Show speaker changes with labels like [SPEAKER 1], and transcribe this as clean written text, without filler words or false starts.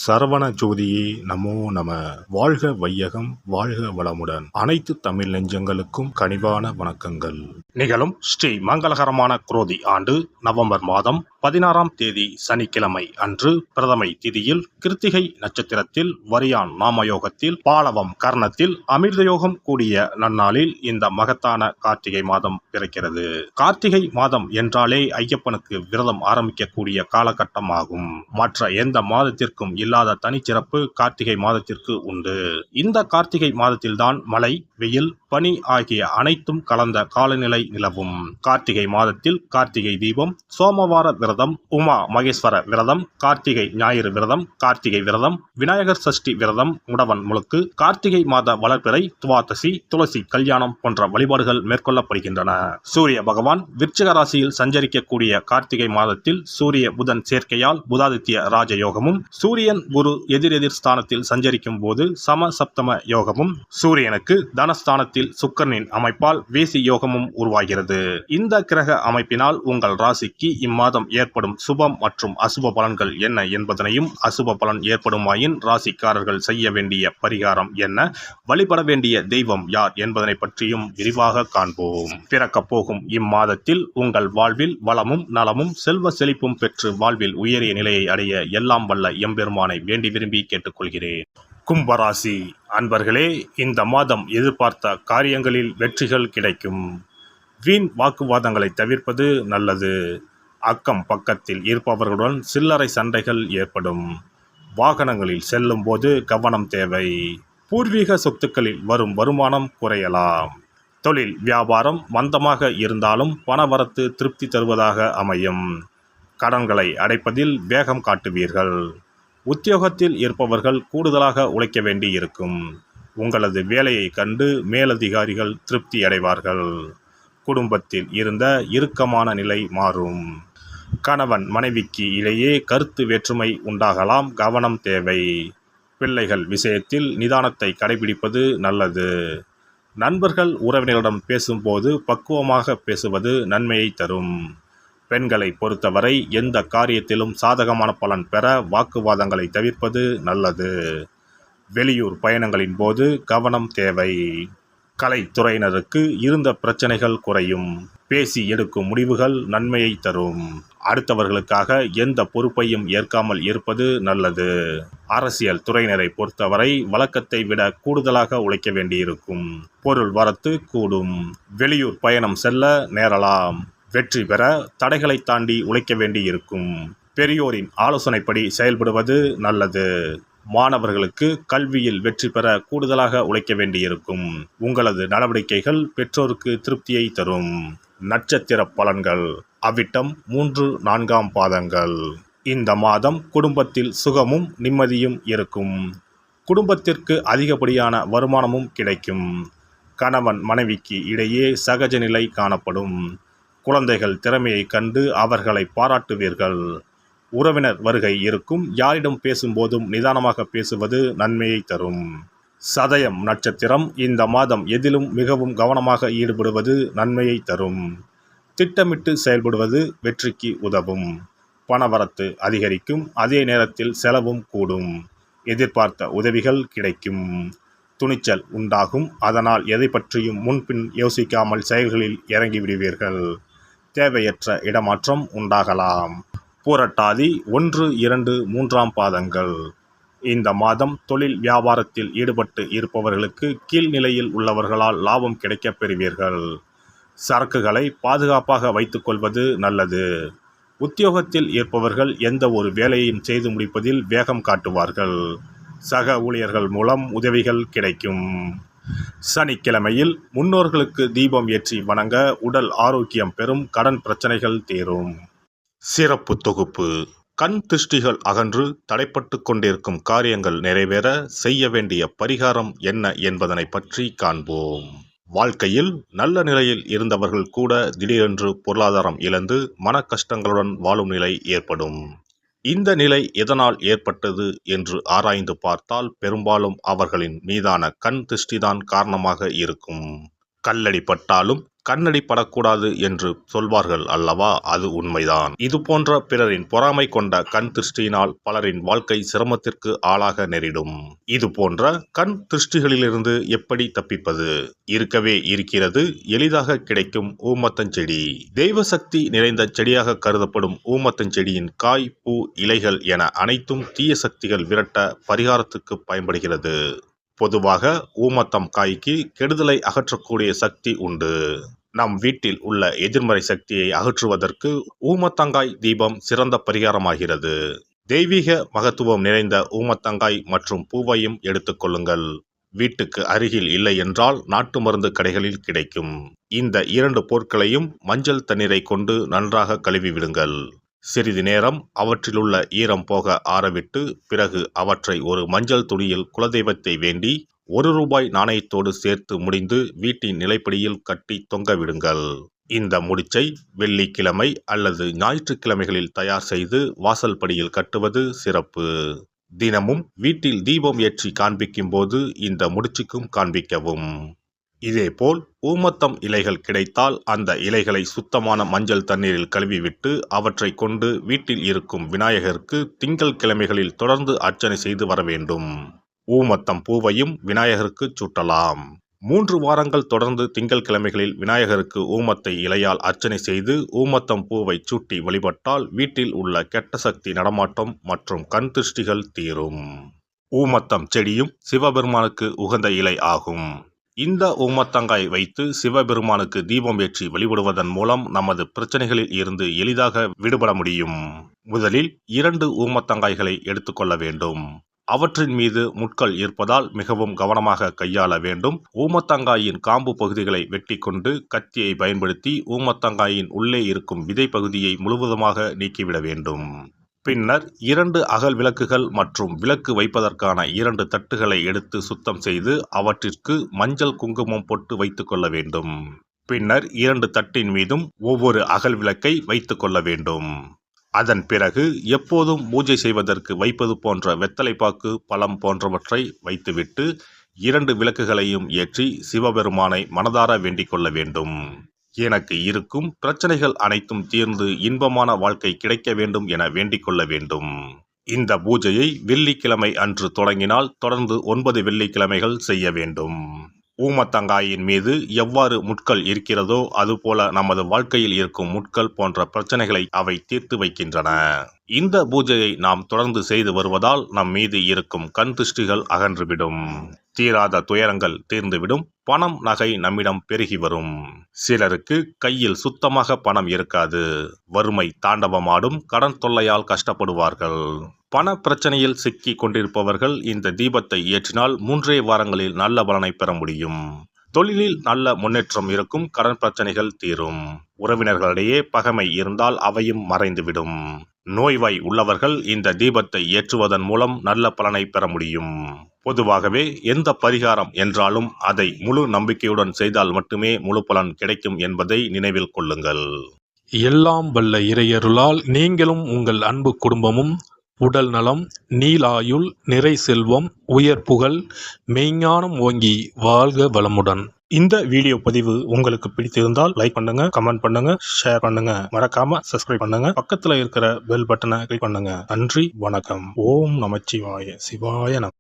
[SPEAKER 1] சரவண ஜோதியே நமோ நம. வாழ்க வையகம், வாழ்க வளமுடன். அனைத்து தமிழ் நெஞ்சங்களுக்கும் கனிவான வணக்கங்கள். நிகழும் ஸ்ரீ மங்களகரமான குரோதி ஆண்டு நவம்பர் மாதம் 16ஆம் தேதி சனிக்கிழமை அன்று பிரதமை திதியில் கிருத்திகை நட்சத்திரத்தில் வரியான் நாமயோகத்தில் பாலவம் கர்ணத்தில் அமிர்தயோகம் கூடிய நன்னாளில் இந்த மகத்தான கார்த்திகை மாதம் பிறக்கிறது. கார்த்திகை மாதம் என்றாலே ஐயப்பனுக்கு விரதம் ஆரம்பிக்கக்கூடிய காலகட்டம் ஆகும். மற்ற எந்த மாதத்திற்கும் இல்லாத தனிச்சிறப்பு கார்த்திகை மாதத்திற்கு உண்டு. இந்த கார்த்திகை மாதத்தில்தான் மழை, வெயில், பனி ஆகிய அனைத்தும் கலந்த காலநிலை நிலவும். கார்த்திகை மாதத்தில் கார்த்திகை தீபம், சோமவார விரதம், உமா மகேஸ்வர விரதம், கார்த்திகை ஞாயிறு விரதம், கார்த்திகை விரதம், விநாயகர் சஷ்டி விரதம், முடவன் முழுக்கு, கார்த்திகை மாத வளர்பிறை, துவாதசி, துளசி கல்யாணம் போன்ற வழிபாடுகள் மேற்கொள்ளப்படுகின்றன. சூரிய பகவான் விருச்சிக ராசியில் சஞ்சரிக்கக்கூடிய கார்த்திகை மாதத்தில் சூரிய புதன் சேர்க்கையால் புதாதித்ய ராஜயோகமும், சூரியன் குரு எதிரெதிர் ஸ்தானத்தில் சஞ்சரிக்கும் போது சம சப்தம யோகமும், சூரியனுக்கு தனஸ்தானத்தில் சுக்கிரனின் அமைப்பால் வேசி யோகமும் உருவாகிறது. இந்த கிரக அமைப்பினால் உங்கள் ராசிக்கு இம்மாதம் ஏற்படும் சுபம் மற்றும் அசுப பலன்கள் என்ன என்பதனையும், அசுப பலன் ஏற்படுமாயின் ராசிக்காரர்கள் செய்ய வேண்டிய பரிகாரம் என்ன, வழிபட வேண்டிய தெய்வம் யார் என்பதனை பற்றியும் விரிவாக காண்போம். பிறக்கப் போகும் இம்மாதத்தில் உங்கள் வாழ்வில் வளமும் நலமும் செல்வ செழிப்பும் பெற்று வாழ்வில் உயரிய நிலையை அடைய எல்லாம் வல்ல எம்பெருமானை வேண்டி விரும்பி கேட்டுக்கொள்கிறேன். கும்பராசி அன்பர்களே, இந்த மாதம் எதிர்பார்த்த காரியங்களில் வெற்றிகள் கிடைக்கும். வீண் வாக்குவாதங்களை தவிர்ப்பது நல்லது. அக்கம் பக்கத்தில் இருப்பவர்களுடன் சில்லறை சண்டைகள் ஏற்படும். வாகனங்களில் செல்லும் போது கவனம் தேவை. பூர்வீக சொத்துக்களில் வரும் வருமானம் குறையலாம். தொழில் வியாபாரம் மந்தமாக இருந்தாலும் பணவரத்து திருப்தி தருவதாக அமையும். கடன்களை அடைப்பதில் வேகம் காட்டுவீர்கள். உத்தியோகத்தில் இருப்பவர்கள் கூடுதலாக உழைக்க வேண்டி இருக்கும். உங்களது வேலையை கண்டு மேலதிகாரிகள் திருப்தி அடைவார்கள். குடும்பத்தில் இருந்த இறுக்கமான நிலை மாறும். கணவன் மனைவிக்கு இடையே கருத்து வேற்றுமை உண்டாகலாம், கவனம் தேவை. பிள்ளைகள் விஷயத்தில் நிதானத்தை கடைபிடிப்பது நல்லது. நண்பர்கள் உறவினரிடம் பேசும்போது பக்குவமாக பேசுவது நன்மையை தரும். பெண்களை பொறுத்தவரை எந்த காரியத்திலும் சாதகமான பலன் பெற வாக்குவாதங்களை தவிர்ப்பது நல்லது. வெளியூர் பயணங்களின் போது கவனம் தேவை. கலைத்துறையினருக்கு இருந்த பிரச்சனைகள் குறையும். பேசி எடுக்கும் முடிவுகள் நன்மையை தரும். அடுத்தவர்களுக்காக எந்த பொறுப்பையும் ஏற்காமல் இருப்பது நல்லது. அரசியல் துறையினரை பொறுத்தவரை வழக்கத்தை விட கூடுதலாக உழைக்க வேண்டியிருக்கும். பொருள் வரத்து கூடும். வெளியூர் பயணம் செல்ல நேரலாம். வெற்றி பெற தடைகளை தாண்டி உழைக்க வேண்டி இருக்கும். பெரியோரின் ஆலோசனைப்படி செயல்படுவது நல்லது. மாணவர்களுக்கு கல்வியில் வெற்றி பெற கூடுதலாக உழைக்க வேண்டியிருக்கும். உங்களது நடவடிக்கைகள் பெற்றோருக்கு திருப்தியை தரும். நட்சத்திர பலன்கள் அவிட்டம் 3, 4ஆம் பாதங்கள். இந்த மாதம் குடும்பத்தில் சுகமும் நிம்மதியும் இருக்கும். குடும்பத்திற்கு அதிகப்படியான வருமானமும் கிடைக்கும். கணவன் மனைவிக்கு இடையே சகஜ நிலை காணப்படும். குழந்தைகள் திறமையை கண்டு அவர்களை பாராட்டுவீர்கள். உறவினர் வருகை இருக்கும். யாரிடம் பேசும்போதும் நிதானமாக பேசுவது நன்மையை தரும். சதயம் நட்சத்திரம் இந்த மாதம் எதிலும் மிகவும் கவனமாக ஈடுபடுவது நன்மையை தரும். திட்டமிட்டு செயல்படுவது வெற்றிக்கு உதவும். பணவரத்து அதிகரிக்கும். அதே நேரத்தில் செலவும் கூடும். எதிர்பார்த்த உதவிகள் கிடைக்கும். துணிச்சல் உண்டாகும். அதனால் எதை பற்றியும் முன்பின் யோசிக்காமல் செயல்களில் இறங்கிவிடுவீர்கள். தேவையற்ற இடமாற்றம் உண்டாகலாம். பூரட்டாதி 1, 2, 3ஆம் பாதங்கள். இந்த மாதம் தொழில் வியாபாரத்தில் ஈடுபட்டு இருப்பவர்களுக்கு கீழ்நிலையில் உள்ளவர்களால் லாபம் கிடைக்கப் பெறுவீர்கள். சரக்குகளை பாதுகாப்பாக வைத்துக்கொள்வது நல்லது. உத்தியோகத்தில் இருப்பவர்கள் எந்த ஒரு வேலையையும் செய்து முடிப்பதில் வேகம் காட்டுவார்கள். சக ஊழியர்கள் மூலம் உதவிகள் கிடைக்கும். சனிக்கிழமையில் முன்னோர்களுக்கு தீபம் ஏற்றி வணங்க உடல் ஆரோக்கியம் பெறும். கடன் பிரச்சனைகள் தீரும். சிறப்பு தொகுப்பு. கண் திருஷ்டிகள் அகன்று தடைப்பட்டு கொண்டிருக்கும் காரியங்கள் நிறைவேற செய்ய வேண்டிய பரிகாரம் என்ன என்பதனை பற்றி காண்போம். வாழ்க்கையில் நல்ல நிலையில் இருந்தவர்கள் கூட திடீரென்று பொருளாதாரம் இழந்து மன கஷ்டங்களுடன் வாழும் நிலை ஏற்படும். இந்த நிலை எதனால் ஏற்பட்டது என்று ஆராய்ந்து பார்த்தால் பெரும்பாலும் அவர்களின் மீதான கண் திருஷ்டிதான் காரணமாக இருக்கும். கல்லடி பட்டாலும் கண்ணடி படக்கூடாது என்று சொல்வார்கள் அல்லவா, அது உண்மைதான். இது போன்ற பிறரின் பொறாமை கொண்ட கண் திருஷ்டியினால் பலரின் வாழ்க்கை சிரமத்திற்கு ஆளாக நேரிடும். இது போன்ற கண் திருஷ்டிகளிலிருந்து எப்படி தப்பிப்பது? இருக்கவே இருக்கிறது எளிதாக கிடைக்கும் ஊமத்தஞ்செடி. தெய்வ சக்தி நிறைந்த செடியாக கருதப்படும் ஊமத்தஞ்செடியின் காய், பூ, இலைகள் என அனைத்தும் தீய சக்திகள் விரட்ட பரிகாரத்துக்கு பயன்படுகிறது. பொதுவாக ஊமத்தம் காய்க்கு கெடுதலை அகற்றக்கூடிய சக்தி உண்டு. நம் வீட்டில் உள்ள எதிர்மறை சக்தியை அகற்றுவதற்கு ஊமத்தங்காய் தீபம் சிறந்த பரிகாரமாகிறது. தெய்வீக மகத்துவம் நிறைந்த ஊமத்தங்காய் மற்றும் பூவையும் எடுத்துக்கொள்ளுங்கள். வீட்டுக்கு அருகில் இல்லை என்றால் நாட்டு மருந்து கடைகளில் கிடைக்கும். இந்த 2 பொருட்களையும் மஞ்சள் தண்ணீரை கொண்டு நன்றாக கழுவி விடுங்கள். சிறிது நேரம் அவற்றிலுள்ள ஈரம் போக ஆறவிட்டு பிறகு அவற்றை ஒரு மஞ்சள் துணியில் குலதெய்வத்தை வேண்டி ₹1 நாணயத்தோடு சேர்த்து முடிந்து வீட்டின் நிலைப்படியில் கட்டி தொங்க விடுங்கள். இந்த முடிச்சை வெள்ளிக்கிழமை அல்லது ஞாயிற்றுக்கிழமைகளில் தயார் செய்து வாசல் படியில் கட்டுவது சிறப்பு. தினமும் வீட்டில் தீபம் ஏற்றி காண்பிக்கும் போது இந்த முடிச்சுக்கும் காண்பிக்கவும். இதேபோல் ஊமத்தம் இலைகள் கிடைத்தால் அந்த இலைகளை சுத்தமான மஞ்சள் தண்ணீரில் கழுவிவிட்டு அவற்றை கொண்டு வீட்டில் இருக்கும் விநாயகருக்கு திங்கள் கிழமைகளில் தொடர்ந்து அர்ச்சனை செய்து வர வேண்டும். ஊமத்தம் பூவையும் விநாயகருக்கு சூட்டலாம். 3 வாரங்கள் தொடர்ந்து திங்கள் கிழமைகளில் விநாயகருக்கு ஊமத்தை இலையால் அர்ச்சனை செய்து ஊமத்தம் பூவை சூட்டி வழிபட்டால் வீட்டில் உள்ள கெட்ட சக்தி நடமாட்டம் மற்றும் கண் திருஷ்டிகள் தீரும். ஊமத்தம் செடியும் சிவபெருமானுக்கு உகந்த இலை ஆகும். இந்த ஊமத்தங்காய் வைத்து சிவபெருமானுக்கு தீபம் ஏற்றி வழிபடுவதன் மூலம் நமது பிரச்சனைகளில் இருந்து எளிதாக விடுபட முடியும். முதலில் 2 ஊமத்தங்காய்களை எடுத்துக்கொள்ள வேண்டும். அவற்றின் மீது முட்கள் இருப்பதால் மிகவும் கவனமாக கையாள வேண்டும். ஊமத்தங்காயின் காம்பு பகுதிகளை வெட்டி கொண்டு கத்தியை பயன்படுத்தி ஊமத்தங்காயின் உள்ளே இருக்கும் விதை பகுதியை முழுவதுமாக நீக்கிவிட வேண்டும். பின்னர் 2 அகல் விளக்குகள் மற்றும் விளக்கு வைப்பதற்கான 2 தட்டுகளை எடுத்து சுத்தம் செய்து அவற்றிற்கு மஞ்சள் குங்குமம் போட்டு வைத்துக் கொள்ள வேண்டும். பின்னர் 2 தட்டின் மீதும் ஒவ்வொரு அகல் விளக்கை வைத்துக் கொள்ள வேண்டும். அதன் பிறகு எப்போதும் பூஜை செய்வதற்கு வைப்பது போன்ற வெத்தலைப்பாக்கு, பழம் போன்றவற்றை வைத்துவிட்டு 2 விளக்குகளையும் ஏற்றி சிவபெருமானை மனதார வேண்டிக் கொள்ள வேண்டும். எனக்கு இருக்கும் பிரச்சனைகள் அனைத்தும் தீர்ந்து இன்பமான வாழ்க்கை கிடைக்க வேண்டும் என வேண்டிக் கொள்ள வேண்டும். இந்த பூஜையை வெள்ளிக்கிழமை அன்று தொடங்கினால் தொடர்ந்து 9 வெள்ளிக்கிழமைகள் செய்ய வேண்டும். ஊமத்தங்காயின் மீது எவ்வாறு முட்கள் இருக்கிறதோ அதுபோல நமது வாழ்க்கையில் இருக்கும் முட்கள் போன்ற பிரச்சனைகளை அவை தீர்த்து வைக்கின்றன. இந்த பூஜையை நாம் தொடர்ந்து செய்து வருவதால் நம் மீது இருக்கும் கண் திருஷ்டிகள் அகன்றுவிடும். தீராத துயரங்கள் தீர்ந்துவிடும். பணம், நகை நம்மிடம் பெருகி வரும். சிலருக்கு கையில் சுத்தமாக பணம் இருக்காது. வறுமை தாண்டவமாடும். கடன் தொல்லையால் கஷ்டப்படுவார்கள். பண பிரச்சனையில் சிக்கி கொண்டிருப்பவர்கள் இந்த தீபத்தை ஏற்றினால் 3 வாரங்களில் நல்ல பலனை பெற முடியும். தொழிலில் நல்ல முன்னேற்றம் இருக்கும். கடன் பிரச்சனைகள் தீரும். உறவினர்களிடையே பகைமை இருந்தால் அவையும் மறைந்துவிடும். நோய்வாய் உள்ளவர்கள் இந்த தீபத்தை ஏற்றுவதன் மூலம் நல்ல பலனை பெற முடியும். பொதுவாகவே எந்த பரிகாரம் என்றாலும் அதை முழு நம்பிக்கையுடன் செய்தால் மட்டுமே முழு பலன் கிடைக்கும் என்பதை நினைவில் கொள்ளுங்கள்.
[SPEAKER 2] எல்லாம் வல்ல இறையருளால் நீங்களும் உங்கள் அன்பு குடும்பமும் உடல் நலம், நீலாயுள், நிறை செல்வம், உயர் புகழ், மெய்ஞானம் ஓங்கி வாழ்க வளமுடன்.
[SPEAKER 1] இந்த வீடியோ பதிவு உங்களுக்கு பிடித்திருந்தால் லைக் பண்ணுங்க, கமெண்ட் பண்ணுங்க, ஷேர் பண்ணுங்க, மறக்காம சப்ஸ்கிரைப் பண்ணுங்க, பக்கத்துல இருக்கிற பெல் பட்டனை கிளிக் பண்ணுங்க. நன்றி, வணக்கம். ஓம் நமச்சிவாய. சிவாய நம.